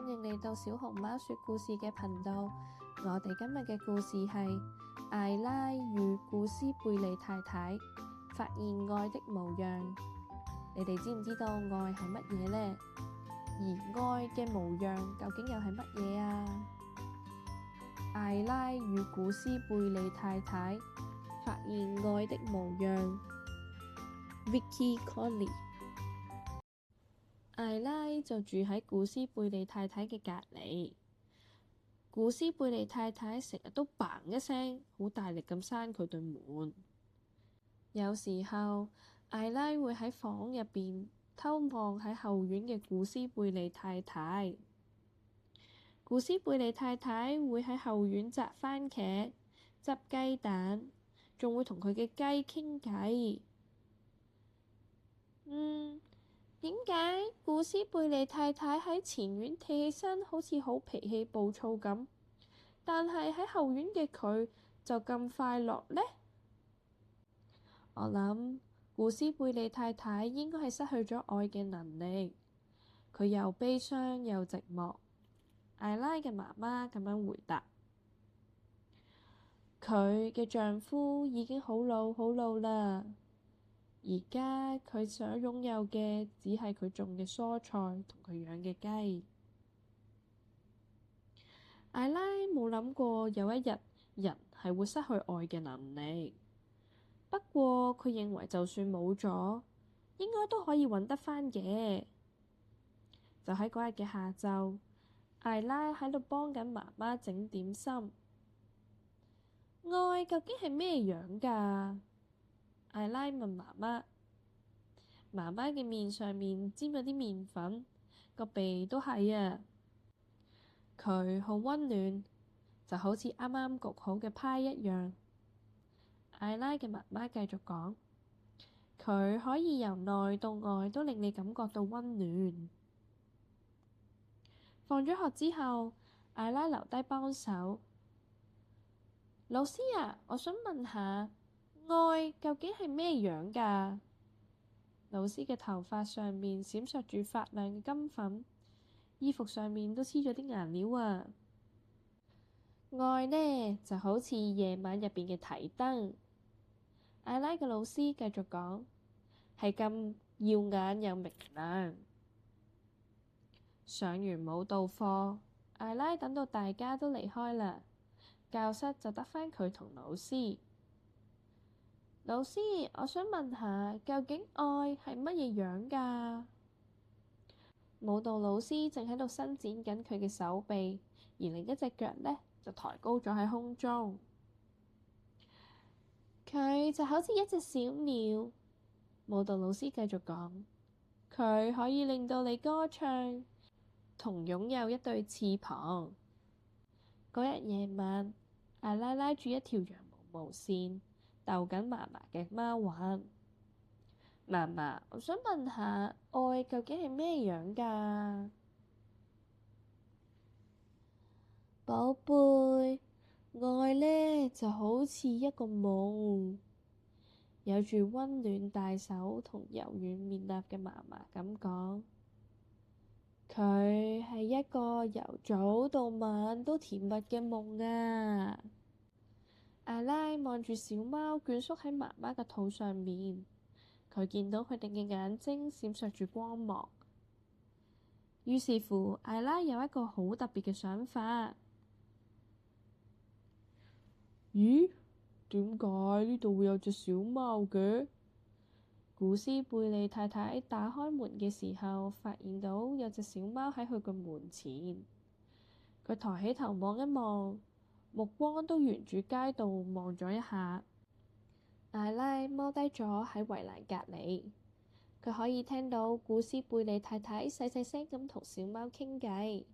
迎嚟到小熊貓說故事嘅頻道。我哋今日嘅故事係艾拉與古斯貝利太太發現愛的模樣。你哋知唔知道愛係乜嘢呢？而愛嘅模樣究竟又係乜嘢啊？艾拉與古斯貝利太太發現愛的模樣。Vicky Conley。艾拉就住喺古斯貝利太太嘅隔離。古斯貝利太太成日都嘭一聲，好大力咁閂佢對門。有時候，艾拉會喺房入邊偷望喺後院嘅古斯貝利太太。古斯貝利太太會喺後院摘番茄、執雞蛋，仲會同佢嘅雞傾偈。點解古斯貝利太太喺前院企起身好似好脾氣暴躁咁，但係喺後院嘅佢就咁快樂呢？我諗古斯貝利太太應該係失去咗愛嘅能力，佢又悲傷又寂寞。艾拉嘅媽媽咁樣回答。佢嘅丈夫已經好老好老啦。而家佢想擁有嘅只係佢種嘅蔬菜同佢養嘅雞。艾拉冇諗過有一日人係會失去愛嘅能力，不過佢認為就算冇咗，應該都可以揾得返嘅。就喺嗰日嘅下晝，艾拉喺度幫緊媽媽整點心。愛究竟係咩樣㗎？艾拉問媽媽。媽媽嘅面上面沾咗啲麵粉，個鼻都係啊。佢好溫暖，就好似啱啱焗好嘅派一樣。艾拉嘅媽媽繼續講，佢可以由內到外都令你感覺到溫暖。放咗學之後，艾拉留低幫手。老師啊，我想問下，愛究竟係咩樣㗎？老師嘅頭髮上面閃爍住發亮嘅金粉，衣服上面都黐咗啲顏料啊！愛呢就好似夜晚入邊嘅提燈。艾拉嘅老師繼續講，係咁耀眼又明亮。上完舞蹈課，艾拉等到大家都離開啦，教室就得返佢同老師。老師，我想問下，究竟愛係乜嘢樣㗎？舞蹈老師正喺度伸展緊佢嘅手臂，而另一隻腳呢就抬高咗喺空中。佢就好似一隻小鳥。舞蹈老師繼續講，佢可以令到你歌唱，同擁有一對翅膀。嗰日夜晚，艾拉拉住一條羊毛毛線，逗緊嫲嫲嘅貓玩。嫲嫲，我想問下，愛究竟係咩樣㗎？寶貝，愛呢就好似一個夢，有住溫暖大手同柔軟面頰嘅嫲嫲咁講。佢係一個由早到晚都甜蜜嘅夢啊！艾拉望住小貓蜷縮喺媽媽嘅肚上面，佢見到佢哋嘅眼睛閃爍住光芒。於是乎，艾拉有一個好特別嘅想法。咦？點解呢度會有隻小貓嘅？古斯貝利太太打開門嘅時候，發現到有隻小貓喺佢個門前。佢抬起頭望一望，目光都沿住街道望咗一下。艾拉踎低咗喺圍欄隔離，佢可以聽到古斯貝利太太細細聲咁同小貓傾偈，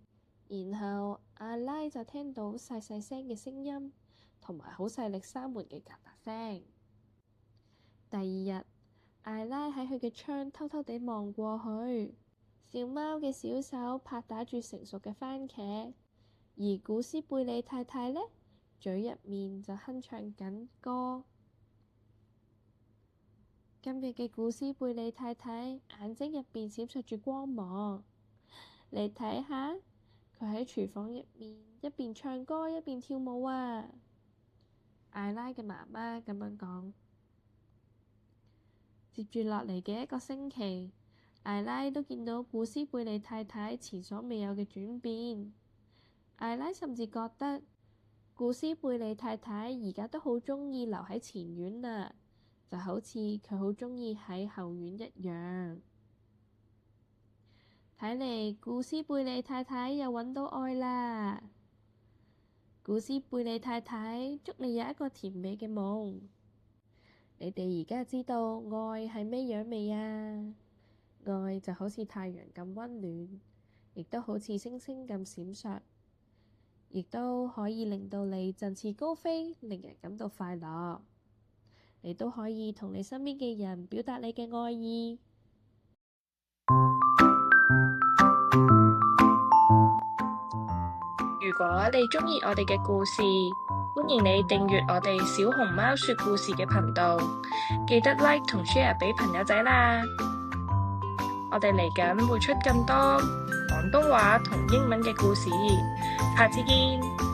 然後艾拉就聽到細細聲嘅聲音，同埋好細力閂門嘅咔嗒聲。第二日，艾拉喺佢嘅窗偷偷地望過去，小貓嘅小手拍打住成熟嘅番茄，而古斯貝利太太呢，嘴入面就哼唱緊歌。今日嘅古斯貝利太太眼睛入邊閃爍住光芒，你睇下，佢喺廚房入面一邊唱歌一邊跳舞啊！艾拉嘅媽媽咁樣講。接住落嚟嘅一個星期，艾拉都見到古斯貝利太太前所未有嘅轉變。艾拉甚至覺得古斯貝利太太而家都好鍾意留喺前院啦，就好似佢好鍾意喺後院一樣。睇嚟古斯貝利太太又揾到愛啦！古斯貝利太太，祝你有一個甜美嘅夢。你哋而家知道愛係咩樣未啊？愛就好似太陽咁溫暖，亦都好似星星咁閃爍，亦都可以令到你振翅高飛，令人感到快樂。你都可以同你身邊嘅人表達你嘅愛意。如果你鍾意我哋嘅故事，歡迎你訂閱我哋小熊貓說故事嘅頻道，記得 like 同 share 俾朋友仔啦。我哋嚟緊會出更多廣東話同英文嘅故事，下次見。